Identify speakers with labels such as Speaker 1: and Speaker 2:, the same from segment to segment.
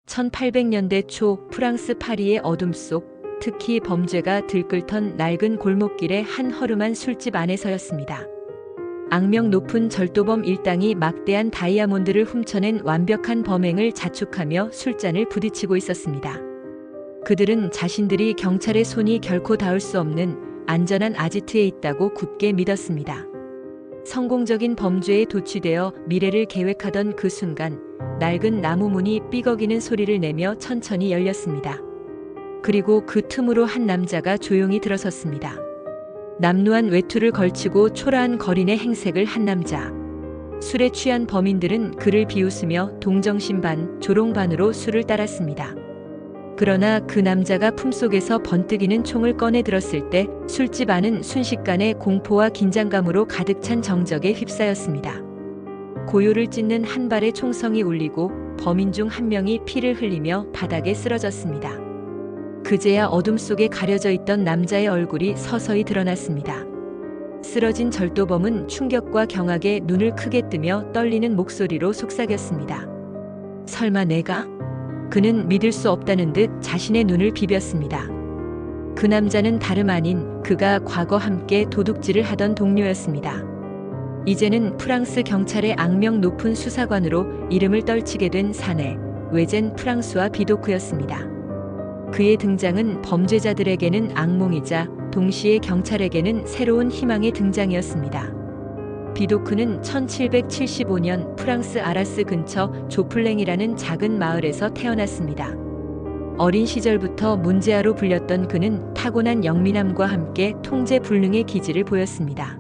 Speaker 1: 1800년대 초 프랑스 파리의 어둠 속 특히 범죄가 들끓던 낡은 골목길의 한 허름한 술집 안에서였습니다. 악명 높은 절도범 일당이 막대한 다이아몬드를 훔쳐낸 완벽한 범행을 자축하며 술잔을 부딪히고 있었습니다. 그들은 자신들이 경찰의 손이 결코 닿을 수 없는 안전한 아지트에 있다고 굳게 믿었습니다. 성공적인 범죄에 도취되어 미래를 계획하던 그 순간 낡은 나무 문이 삐걱이는 소리를 내며 천천히 열렸습니다. 그리고 그 틈으로 한 남자가 조용히 들어섰습니다. 남루한 외투를 걸치고 초라한 거린의 행색을 한 남자. 술에 취한 범인들은 그를 비웃으며 동정심 반, 조롱 반으로 술을 따랐습니다. 그러나 그 남자가 품속에서 번뜩이는 총을 꺼내 들었을 때 술집 안은 순식간에 공포와 긴장감으로 가득 찬 정적에 휩싸였습니다. 고요를 찢는 한 발의 총성이 울리고 범인 중 한 명이 피를 흘리며 바닥에 쓰러졌습니다. 그제야 어둠 속에 가려져 있던 남자의 얼굴이 서서히 드러났습니다. 쓰러진 절도범은 충격과 경악에 눈을 크게 뜨며 떨리는 목소리로 속삭였습니다. 설마 내가? 그는 믿을 수 없다는 듯 자신의 눈을 비볐습니다. 그 남자는 다름 아닌 그가 과거 함께 도둑질을 하던 동료였습니다. 이제는 프랑스 경찰의 악명 높은 수사관으로 이름을 떨치게 된 사내 외젠 프랑스와 비도크였습니다. 그의 등장은 범죄자들에게는 악몽이자 동시에 경찰에게는 새로운 희망의 등장이었습니다. 비도크는 1775년 프랑스 아라스 근처 조플랭이라는 작은 마을에서 태어났습니다. 어린 시절부터 문제아로 불렸던 그는 타고난 영민함과 함께 통제불능의 기질을 보였습니다.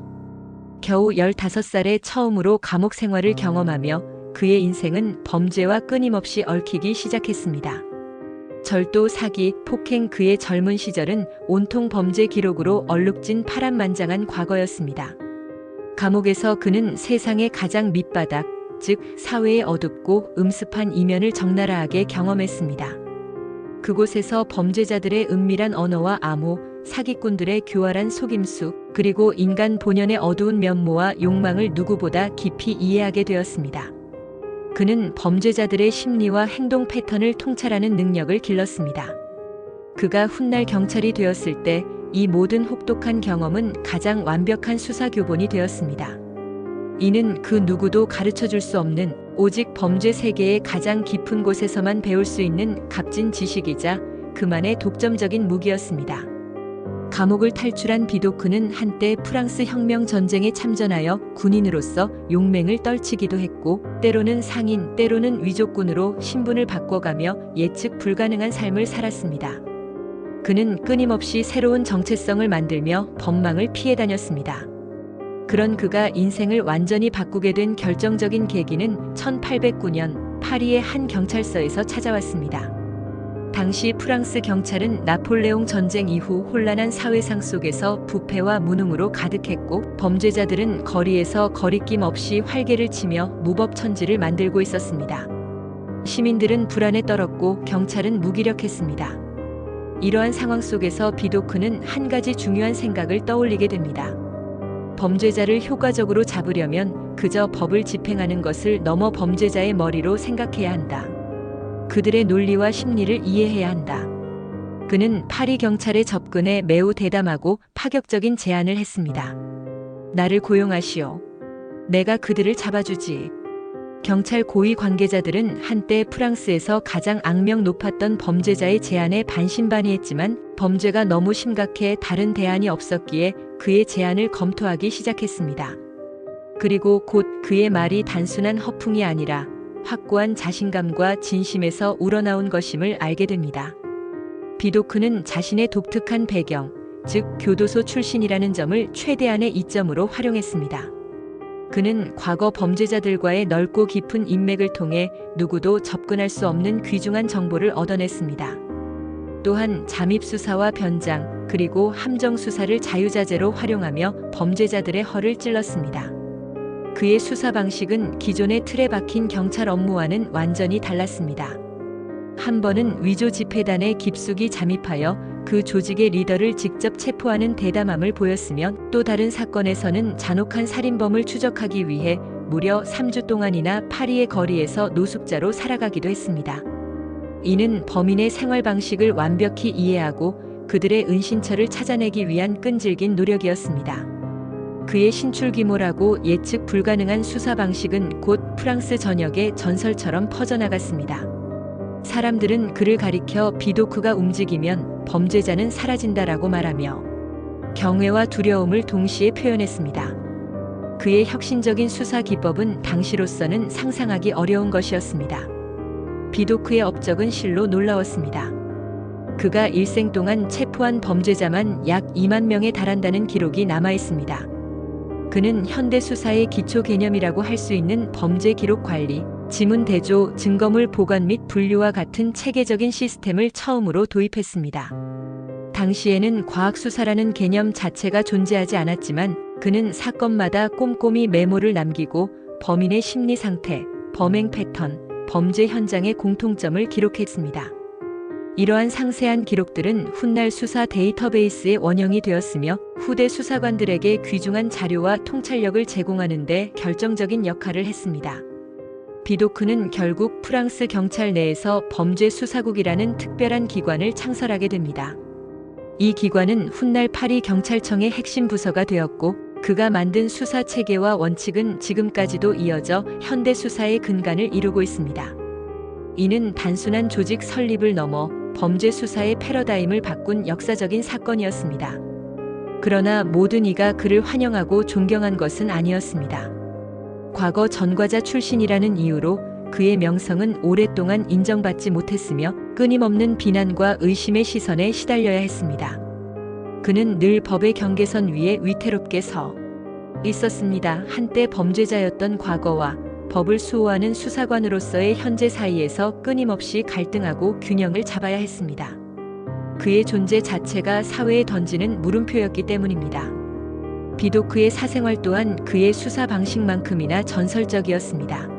Speaker 1: 겨우 15살에 처음으로 감옥 생활을 경험하며 그의 인생은 범죄와 끊임없이 얽히기 시작했습니다. 절도, 사기, 폭행 그의 젊은 시절은 온통 범죄 기록으로 얼룩진 파란만장한 과거였습니다. 감옥에서 그는 세상의 가장 밑바닥, 즉 사회의 어둡고 음습한 이면을 적나라하게 경험했습니다. 그곳에서 범죄자들의 은밀한 언어와 암호, 사기꾼들의 교활한 속임수, 그리고 인간 본연의 어두운 면모와 욕망을 누구보다 깊이 이해하게 되었습니다. 그는 범죄자들의 심리와 행동 패턴을 통찰하는 능력을 길렀습니다. 그가 훗날 경찰이 되었을 때 이 모든 혹독한 경험은 가장 완벽한 수사 교본이 되었습니다. 이는 그 누구도 가르쳐줄 수 없는 오직 범죄 세계의 가장 깊은 곳에서만 배울 수 있는 값진 지식이자 그만의 독점적인 무기였습니다. 감옥을 탈출한 비도크는 한때 프랑스 혁명 전쟁에 참전하여 군인으로서 용맹을 떨치기도 했고 때로는 상인, 때로는 위족군으로 신분을 바꿔가며 예측 불가능한 삶을 살았습니다. 그는 끊임없이 새로운 정체성을 만들며 법망을 피해 다녔습니다. 그런 그가 인생을 완전히 바꾸게 된 결정적인 계기는 1809년 파리의 한 경찰서에서 찾아왔습니다. 당시 프랑스 경찰은 나폴레옹 전쟁 이후 혼란한 사회상 속에서 부패와 무능으로 가득했고 범죄자들은 거리에서 거리낌 없이 활개를 치며 무법천지를 만들고 있었습니다. 시민들은 불안에 떨었고 경찰은 무기력했습니다. 이러한 상황 속에서 비도크는 한 가지 중요한 생각을 떠올리게 됩니다. 범죄자를 효과적으로 잡으려면 그저 법을 집행하는 것을 넘어 범죄자의 머리로 생각해야 한다. 그들의 논리와 심리를 이해해야 한다. 그는 파리 경찰의 접근에 매우 대담하고 파격적인 제안을 했습니다. 나를 고용하시오. 내가 그들을 잡아주지. 경찰 고위 관계자들은 한때 프랑스에서 가장 악명 높았던 범죄자의 제안에 반신반의했지만 범죄가 너무 심각해 다른 대안이 없었기에 그의 제안을 검토하기 시작했습니다. 그리고 곧 그의 말이 단순한 허풍이 아니라 확고한 자신감과 진심에서 우러나온 것임을 알게 됩니다. 비도크는 자신의 독특한 배경, 즉 교도소 출신이라는 점을 최대한의 이점으로 활용했습니다. 그는 과거 범죄자들과의 넓고 깊은 인맥을 통해 누구도 접근할 수 없는 귀중한 정보를 얻어냈습니다. 또한 잠입수사와 변장, 그리고 함정수사를 자유자재로 활용하며 범죄자들의 허를 찔렀습니다. 그의 수사 방식은 기존의 틀에 박힌 경찰 업무와는 완전히 달랐습니다. 한 번은 위조 집회단에 깊숙이 잠입하여 그 조직의 리더를 직접 체포하는 대담함을 보였으면 또 다른 사건에서는 잔혹한 살인범을 추적하기 위해 무려 3주 동안이나 파리의 거리에서 노숙자로 살아가기도 했습니다. 이는 범인의 생활 방식을 완벽히 이해하고 그들의 은신처를 찾아내기 위한 끈질긴 노력이었습니다. 그의 신출귀몰하고 예측 불가능한 수사 방식은 곧 프랑스 전역에 전설처럼 퍼져나갔습니다. 사람들은 그를 가리켜 비도크가 움직이면 범죄자는 사라진다라고 말하며 경외와 두려움을 동시에 표현했습니다. 그의 혁신적인 수사 기법은 당시로서는 상상하기 어려운 것이었습니다. 비도크의 업적은 실로 놀라웠습니다. 그가 일생 동안 체포한 범죄자만 약 2만 명에 달한다는 기록이 남아 있습니다. 그는 현대 수사의 기초 개념이라고 할 수 있는 범죄 기록 관리, 지문 대조, 증거물 보관 및 분류와 같은 체계적인 시스템을 처음으로 도입했습니다. 당시에는 과학수사라는 개념 자체가 존재하지 않았지만 그는 사건마다 꼼꼼히 메모를 남기고 범인의 심리 상태, 범행 패턴, 범죄 현장의 공통점을 기록했습니다. 이러한 상세한 기록들은 훗날 수사 데이터베이스의 원형이 되었으며 후대 수사관들에게 귀중한 자료와 통찰력을 제공하는 데 결정적인 역할을 했습니다. 비도크는 결국 프랑스 경찰 내에서 범죄수사국이라는 특별한 기관을 창설하게 됩니다. 이 기관은 훗날 파리 경찰청의 핵심 부서가 되었고 그가 만든 수사 체계와 원칙은 지금까지도 이어져 현대 수사의 근간을 이루고 있습니다. 이는 단순한 조직 설립을 넘어 범죄 수사의 패러다임을 바꾼 역사적인 사건이었습니다. 그러나 모든 이가 그를 환영하고 존경한 것은 아니었습니다. 과거 전과자 출신이라는 이유로 그의 명성은 오랫동안 인정받지 못했으며 끊임없는 비난과 의심의 시선에 시달려야 했습니다. 그는 늘 법의 경계선 위에 위태롭게 서 있었습니다. 한때 범죄자였던 과거와 법을 수호하는 수사관으로서의 현재 사이에서 끊임없이 갈등하고 균형을 잡아야 했습니다. 그의 존재 자체가 사회에 던지는 물음표였기 때문입니다. 비도크의 사생활 또한 그의 수사 방식만큼이나 전설적이었습니다.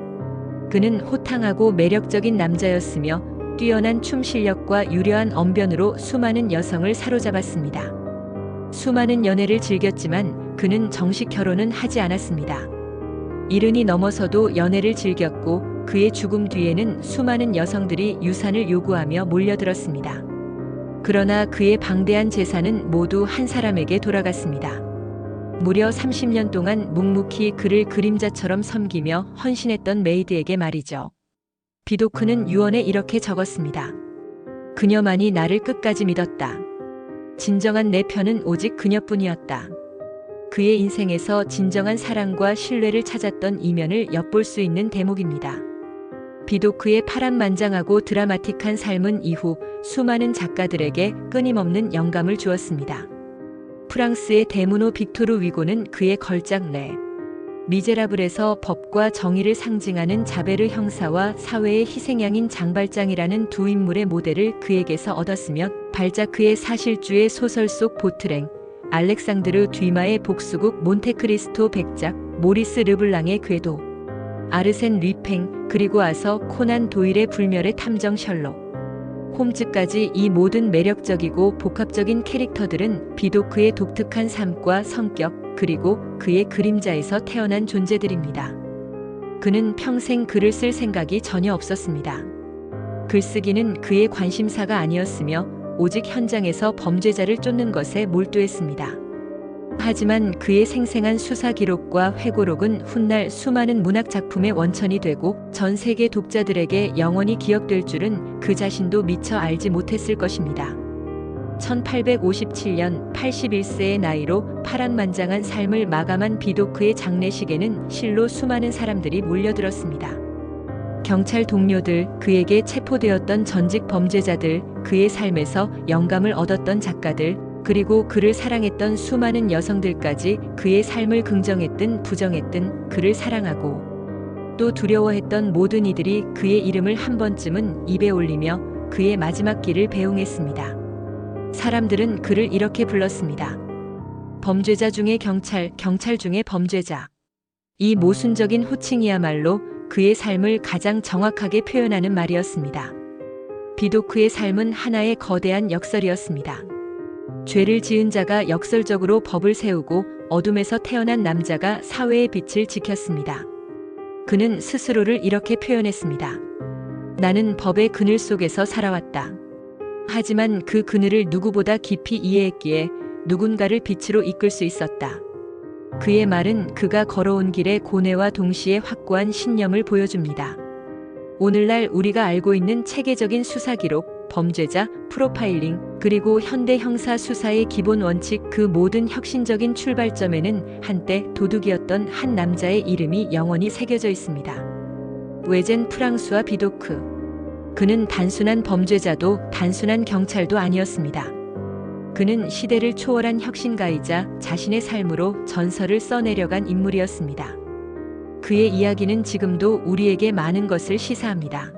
Speaker 1: 그는 호탕하고 매력적인 남자였으며 뛰어난 춤 실력과 유려한 언변으로 수많은 여성을 사로잡았습니다. 수많은 연애를 즐겼지만 그는 정식 결혼은 하지 않았습니다. 70이 넘어서도 연애를 즐겼고 그의 죽음 뒤에는 수많은 여성들이 유산을 요구하며 몰려들었습니다. 그러나 그의 방대한 재산은 모두 한 사람에게 돌아갔습니다. 무려 30년 동안 묵묵히 그를 그림자처럼 섬기며 헌신했던 메이드에게 말이죠. 비도크는 유언에 이렇게 적었습니다. 그녀만이 나를 끝까지 믿었다. 진정한 내 편은 오직 그녀뿐이었다. 그의 인생에서 진정한 사랑과 신뢰를 찾았던 이면을 엿볼 수 있는 대목입니다. 비도크의 파란만장하고 드라마틱한 삶은 이후 수많은 작가들에게 끊임없는 영감을 주었습니다. 프랑스의 데무노 빅토르 위고는 그의 걸작 레 미제라블에서 법과 정의를 상징하는 자베르 형사와 사회의 희생양인 장발장이라는 두 인물의 모델을 그에게서 얻었으며 발자크의 사실주의 소설 속 보트랭, 알렉상드르 듀마의 복수국 몬테크리스토 백작, 모리스 르블랑의 궤도, 아르센 류팽, 그리고 아서 코난 도일의 불멸의 탐정 셜록 홈즈까지 이 모든 매력적이고 복합적인 캐릭터들은 비도크의 독특한 삶과 성격 그리고 그의 그림자에서 태어난 존재들입니다. 그는 평생 글을 쓸 생각이 전혀 없었습니다. 글쓰기는 그의 관심사가 아니었으며 오직 현장에서 범죄자를 쫓는 것에 몰두했습니다. 하지만 그의 생생한 수사 기록과 회고록은 훗날 수많은 문학 작품의 원천이 되고 전 세계 독자들에게 영원히 기억될 줄은 그 자신도 미처 알지 못했을 것입니다. 1857년 81세의 나이로 파란만장한 삶을 마감한 비도크의 장례식에는 실로 수많은 사람들이 몰려들었습니다. 경찰 동료들, 그에게 체포되었던 전직 범죄자들, 그의 삶에서 영감을 얻었던 작가들, 그리고 그를 사랑했던 수많은 여성들까지 그의 삶을 긍정했든 부정했든 그를 사랑하고 또 두려워했던 모든 이들이 그의 이름을 한 번쯤은 입에 올리며 그의 마지막 길을 배웅했습니다. 사람들은 그를 이렇게 불렀습니다. 범죄자 중의 경찰, 경찰 중의 범죄자. 이 모순적인 호칭이야말로 그의 삶을 가장 정확하게 표현하는 말이었습니다. 비도크의 삶은 하나의 거대한 역설이었습니다. 죄를 지은 자가 역설적으로 법을 세우고 어둠에서 태어난 남자가 사회의 빛을 지켰습니다. 그는 스스로를 이렇게 표현했습니다. 나는 법의 그늘 속에서 살아왔다. 하지만 그 그늘을 누구보다 깊이 이해했기에 누군가를 빛으로 이끌 수 있었다. 그의 말은 그가 걸어온 길의 고뇌와 동시에 확고한 신념을 보여줍니다. 오늘날 우리가 알고 있는 체계적인 수사 기록, 범죄자, 프로파일링, 그리고 현대 형사 수사의 기본 원칙, 그 모든 혁신적인 출발점에는 한때 도둑이었던 한 남자의 이름이 영원히 새겨져 있습니다. 외젠 프랑수아 비도크. 그는 단순한 범죄자도 단순한 경찰도 아니었습니다. 그는 시대를 초월한 혁신가이자 자신의 삶으로 전설을 써내려간 인물이었습니다. 그의 이야기는 지금도 우리에게 많은 것을 시사합니다.